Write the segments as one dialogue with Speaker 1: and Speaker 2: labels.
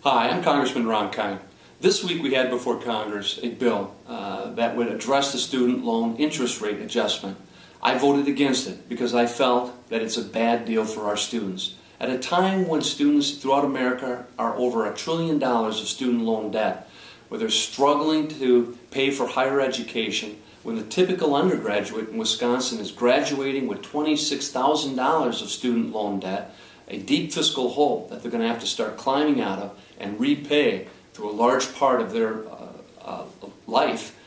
Speaker 1: Hi, I'm Congressman Ron Kind. This week we had before Congress a bill that would address the student loan interest rate adjustment. I voted against it because I felt that it's a bad deal for our students. At a time when students throughout America are over $1 trillion of student loan debt, where they're struggling to pay for higher education, when the typical undergraduate in Wisconsin is graduating with $26,000 of student loan debt, a deep fiscal hole that they're going to have to start climbing out of and repay through a large part of their life,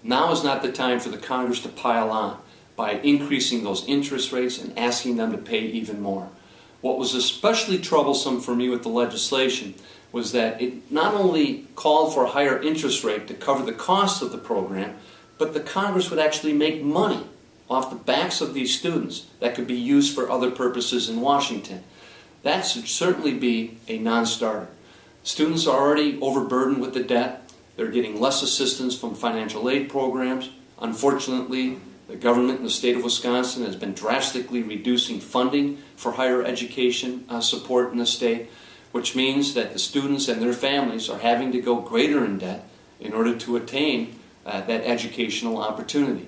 Speaker 1: now is not the time for the Congress to pile on by increasing those interest rates and asking them to pay even more. What was especially troublesome for me with the legislation was that it not only called for a higher interest rate to cover the cost of the program, but the Congress would actually make money off the backs of these students that could be used for other purposes in Washington. That should certainly be a non-starter. Students are already overburdened with the debt. They're getting less assistance from financial aid programs. Unfortunately, the government in the state of Wisconsin has been drastically reducing funding for higher education support in the state, which means that the students and their families are having to go greater in debt in order to attain that educational opportunity.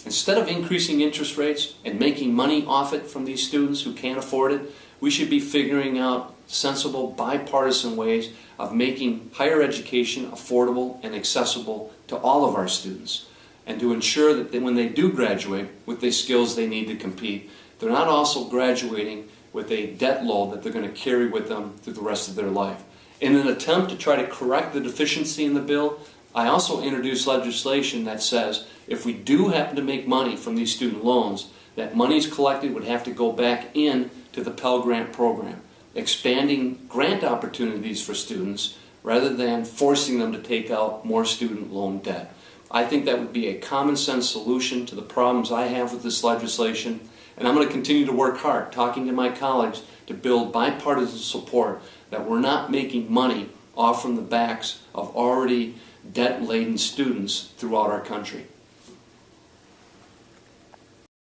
Speaker 1: Instead of increasing interest rates and making money off it from these students who can't afford it, we should be figuring out sensible, bipartisan ways of making higher education affordable and accessible to all of our students, and to ensure that when they do graduate with the skills they need to compete, they're not also graduating with a debt load that they're going to carry with them through the rest of their life. In an attempt to try to correct the deficiency in the bill, I also introduced legislation that says if we do happen to make money from these student loans, that monies collected would have to go back in to the Pell Grant program, expanding grant opportunities for students rather than forcing them to take out more student loan debt. I think that would be a common sense solution to the problems I have with this legislation, and I'm going to continue to work hard talking to my colleagues to build bipartisan support that we're not making money off from the backs of already debt-laden students throughout our country.